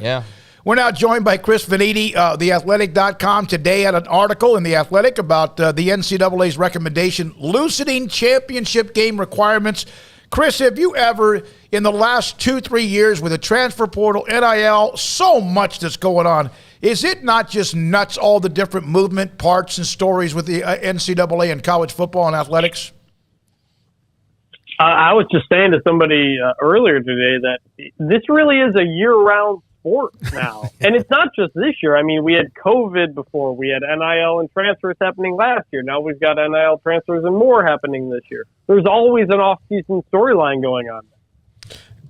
Yeah. We're now joined by Chris Vannini, theathletic.com. Today had an article in The Athletic about the NCAA's recommendation, loosening championship game requirements. Chris, have you ever, in the last 2-3 years with the transfer portal, NIL, so much that's going on, is it not just nuts, all the different movement parts and stories with the NCAA and college football and athletics? I was just saying to somebody earlier today that this really is a year-round sport now. And it's not just this year. I mean, we had COVID before. We had NIL and transfers happening last year. Now we've got NIL transfers and more happening this year. There's always an off-season storyline going on.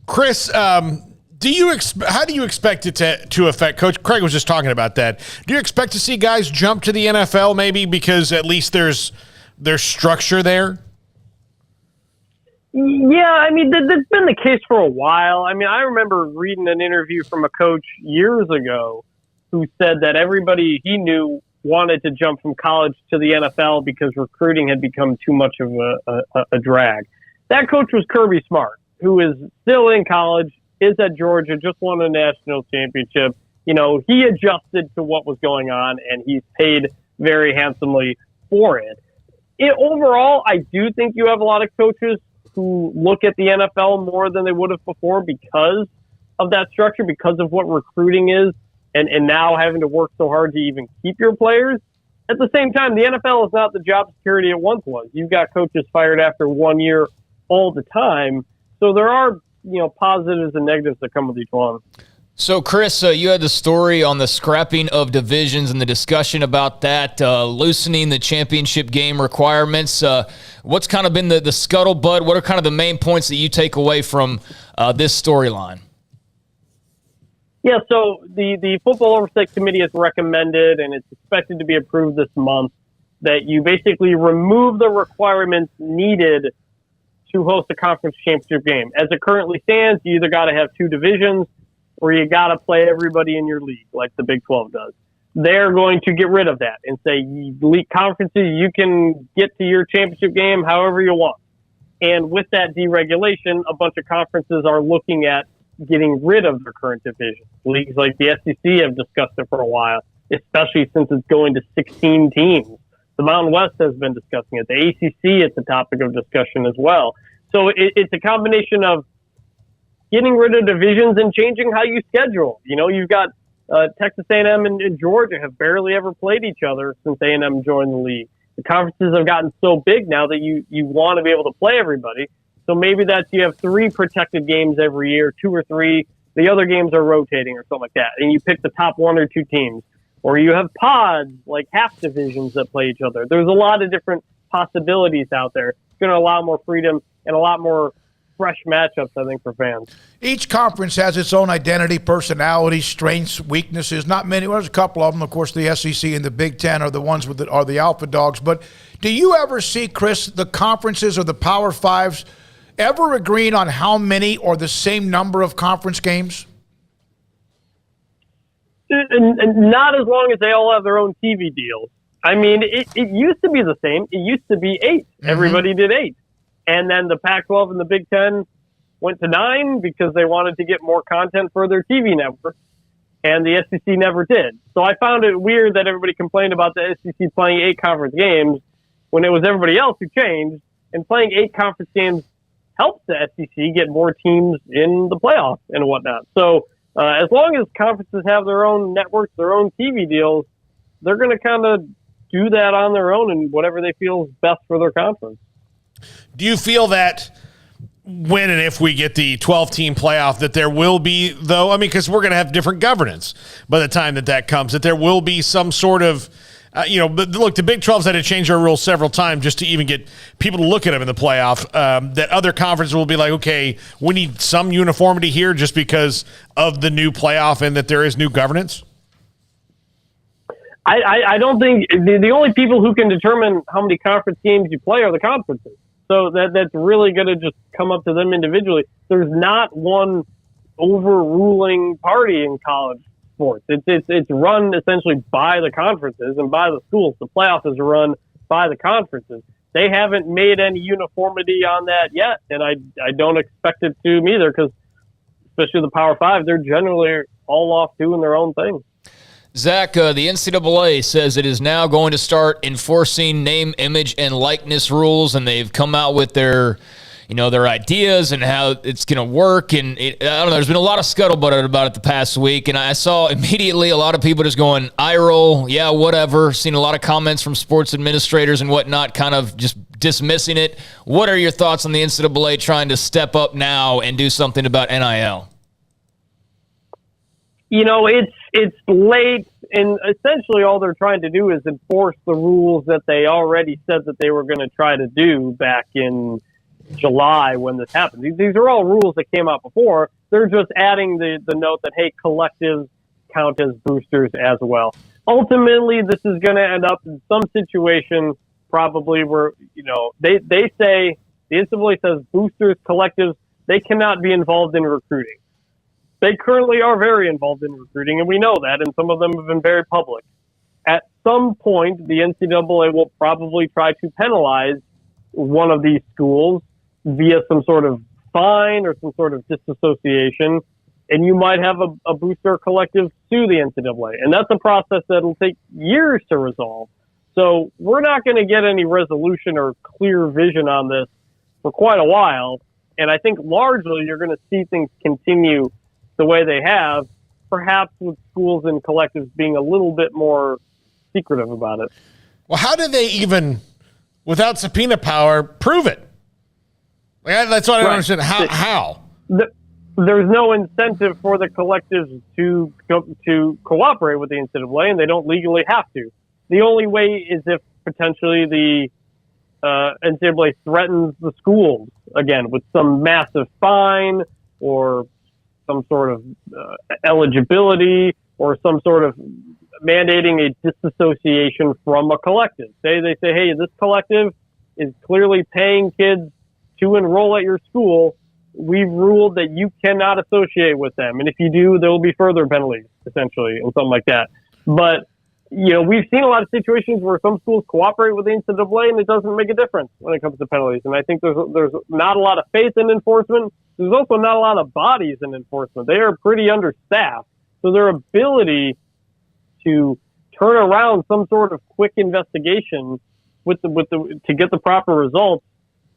Chris, how do you expect it to affect? Coach Craig was just talking about that. Do you expect to see guys jump to the NFL maybe because at least there's structure there? Yeah, I mean, that's been the case for a while. I mean, I remember reading an interview from a coach years ago who said that everybody he knew wanted to jump from college to the NFL because recruiting had become too much of a drag. That coach was Kirby Smart, who is still in college, is at Georgia, just won a national championship. You know, he adjusted to what was going on, and he's paid very handsomely for it. Overall, I do think you have a lot of coaches who look at the NFL more than they would have before because of that structure, because of what recruiting is, and now having to work so hard to even keep your players. At the same time, the NFL is not the job security it once was. You've got coaches fired after 1 year all the time. So there are, positives and negatives that come with each one. So, Chris, you had the story on the scrapping of divisions and the discussion about that, loosening the championship game requirements. What's kind of been the scuttlebutt? What are kind of the main points that you take away from this storyline? Yeah, so the Football Oversight Committee has recommended, and it's expected to be approved this month, that you basically remove the requirements needed to host a conference championship game. As it currently stands, you either got to have two divisions or you got to play everybody in your league like the Big 12 does. They're going to get rid of that and say, league conferences, you can get to your championship game however you want. And with that deregulation, a bunch of conferences are looking at getting rid of their current division. Leagues like the SEC have discussed it for a while, especially since it's going to 16 teams. The Mountain West has been discussing it. The ACC is a topic of discussion as well. So it's a combination of getting rid of divisions and changing how you schedule. You've got Texas A&M and Georgia have barely ever played each other since A&M joined the league. The conferences have gotten so big now that you want to be able to play everybody. So maybe you have 3 protected games every year, 2 or 3. The other games are rotating or something like that. And you pick the top 1 or 2 teams. Or you have pods, like half divisions that play each other. There's a lot of different possibilities out there. It's going to allow more freedom and a lot more fresh matchups, I think, for fans. Each conference has its own identity, personality, strengths, weaknesses. Not many. Well, there's a couple of them. Of course, the SEC and the Big Ten are the ones are the alpha dogs. But do you ever see, Chris, the conferences or the Power Fives ever agreeing on how many or the same number of conference games? And not as long as they all have their own TV deals. I mean, it used to be the same. It used to be 8. Mm-hmm. Everybody did 8. And then the Pac-12 and the Big Ten went to 9 because they wanted to get more content for their TV network. And the SEC never did. So I found it weird that everybody complained about the SEC playing 8 conference games when it was everybody else who changed. And playing 8 conference games helps the SEC get more teams in the playoffs and whatnot. So as long as conferences have their own networks, their own TV deals, they're going to kind of do that on their own and whatever they feel is best for their conference. Do you feel that when and if we get the 12-team playoff that there will be, though, because we're going to have different governance by the time that comes, that there will be some sort of, look, the Big 12's had to change their rules several times just to even get people to look at them in the playoff, that other conferences will be like, okay, we need some uniformity here just because of the new playoff and that there is new governance? I don't think the only people who can determine how many conference games you play are the conferences. So that's really going to just come up to them individually. There's not one overruling party in college sports. It's run essentially by the conferences and by the schools. The playoff is run by the conferences. They haven't made any uniformity on that yet, and I don't expect it to either because especially the Power Five, they're generally all off doing their own thing. Zach, the NCAA says it is now going to start enforcing name, image, and likeness rules, and they've come out with their ideas and how it's going to work. And I don't know, there's been a lot of scuttlebutt about it the past week, and I saw immediately a lot of people just going, eye roll, yeah, whatever. Seen a lot of comments from sports administrators and whatnot kind of just dismissing it. What are your thoughts on the NCAA trying to step up now and do something about NIL? It's late, and essentially all they're trying to do is enforce the rules that they already said that they were going to try to do back in July when this happened. These are all rules that came out before. They're just adding the note that, hey, collectives count as boosters as well. Ultimately, this is going to end up in some situation probably where, they say, the NCAA says boosters, collectives, they cannot be involved in recruiting. They currently are very involved in recruiting, and we know that, and some of them have been very public. At some point, the NCAA will probably try to penalize one of these schools via some sort of fine or some sort of disassociation, and you might have a booster collective sue the NCAA. And that's a process that will take years to resolve. So we're not going to get any resolution or clear vision on this for quite a while, and I think largely you're going to see things continue the way they have, perhaps with schools and collectives being a little bit more secretive about it. Well, how do they even, without subpoena power, prove it? That's what I don't understand. How? There's no incentive for the collectives to cooperate with the NCAA, and they don't legally have to. The only way is if potentially the NCAA threatens the schools, again, with some massive fine or some sort of eligibility or some sort of mandating a disassociation from a collective. They say, hey, this collective is clearly paying kids to enroll at your school. We've ruled that you cannot associate with them. And if you do, there will be further penalties, essentially, and something like that. But, we've seen a lot of situations where some schools cooperate with the NCAA and it doesn't make a difference when it comes to penalties. And I think there's not a lot of faith in enforcement. There's also not a lot of bodies in enforcement. They are pretty understaffed. So their ability to turn around some sort of quick investigation to get the proper results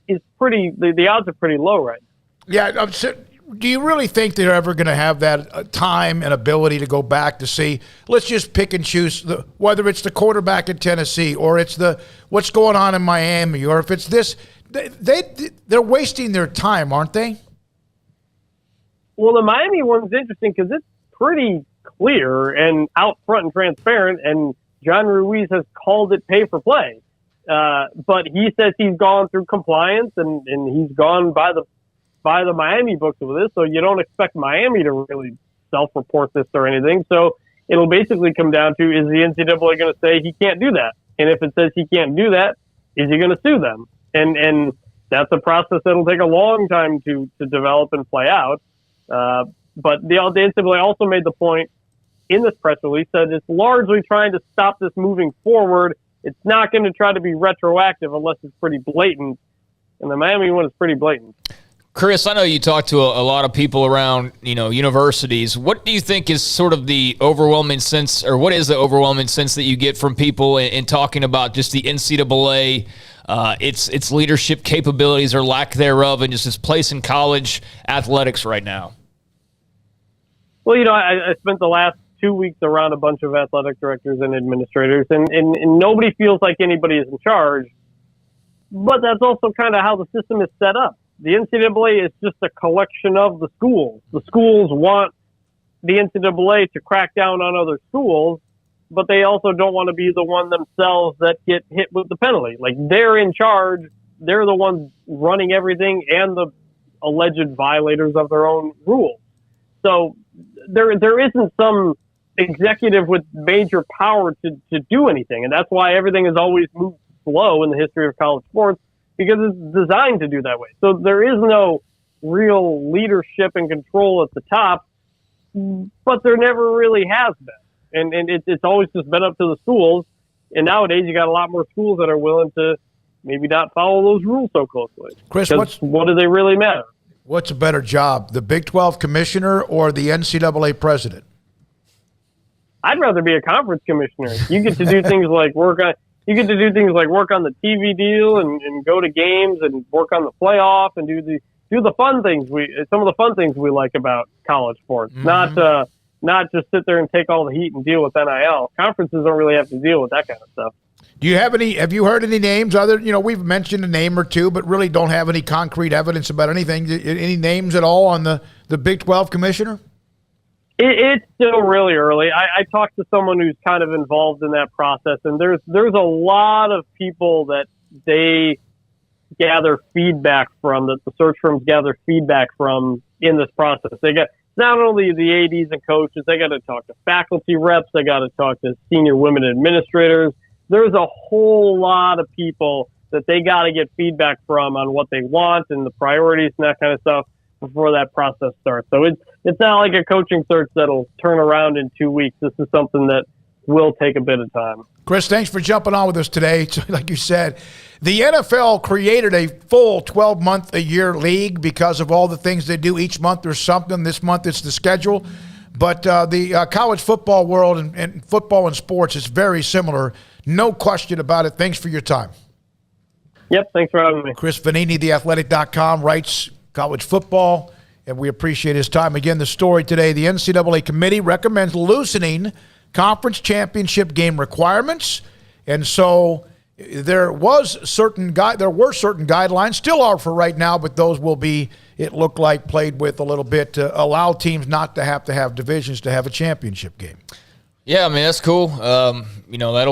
is the odds are pretty low right now. Yeah. Do you really think they're ever going to have that time and ability to go back to see, let's just pick and choose, whether it's the quarterback in Tennessee or it's what's going on in Miami, or if it's this, they're wasting their time, aren't they? Well, the Miami one's interesting because it's pretty clear and out front and transparent, and John Ruiz has called it pay for play. But he says he's gone through compliance and he's gone by the Miami books with this, so you don't expect Miami to really self-report this or anything. So it'll basically come down to, is the NCAA going to say he can't do that? And if it says he can't do that, is he going to sue them? And that's a process that'll take a long time to develop and play out. But the NCAA also made the point in this press release that it's largely trying to stop this moving forward. It's not going to try to be retroactive unless it's pretty blatant. And the Miami one is pretty blatant. Chris, I know you talk to a lot of people around, universities. What do you think is sort of the overwhelming sense, or what is the overwhelming sense that you get from people in talking about just the NCAA, its leadership capabilities or lack thereof, and just its place in college athletics right now? Well, I spent the last 2 weeks around a bunch of athletic directors and administrators, and nobody feels like anybody is in charge. But that's also kind of how the system is set up. The NCAA is just a collection of the schools. The schools want the NCAA to crack down on other schools, but they also don't want to be the one themselves that get hit with the penalty. Like, they're in charge. They're the ones running everything and the alleged violators of their own rules. So there isn't some executive with major power to do anything. And that's why everything has always moved slow in the history of college sports, because it's designed to do that way. So there is no real leadership and control at the top, but there never really has been. And it's always just been up to the schools. And nowadays you got a lot more schools that are willing to maybe not follow those rules so closely. Chris, what do they really matter? What's a better job, the Big 12 commissioner or the NCAA president? I'd rather be a conference commissioner. You get to do things like work on the TV deal and go to games and work on the playoff and do the fun things some of the fun things we like about college sports. Mm-hmm. Not just sit there and take all the heat and deal with NIL. Conferences don't really have to deal with that kind of stuff. Do you have you heard any names we've mentioned a name or two, but really don't have any concrete evidence about anything. Any names at all on the Big 12 commissioner? It's still really early. I talked to someone who's kind of involved in that process, and there's a lot of people that they gather feedback from, that the search firms gather feedback from in this process. They got not only the ADs and coaches, they got to talk to faculty reps, they got to talk to senior women administrators. There's a whole lot of people that they got to get feedback from on what they want and the priorities and that kind of stuff before that process starts. So it's not like a coaching search that'll turn around in 2 weeks. This is something that will take a bit of time. Chris, thanks for jumping on with us today. Like you said, the NFL created a full 12-month-a-year league because of all the things they do. Each month there's something. This month it's the schedule. But the college football world and football and sports is very similar. No question about it. Thanks for your time. Yep, thanks for having me. Chris Vannini, theathletic.com, writes college football, and we appreciate his time. Again, the story today, the NCAA committee recommends loosening conference championship game requirements. And so there were certain guidelines, still are for right now, but those will be, it looked like, played with a little bit to allow teams not to have divisions to have a championship game. Yeah, I mean, that's cool. That'll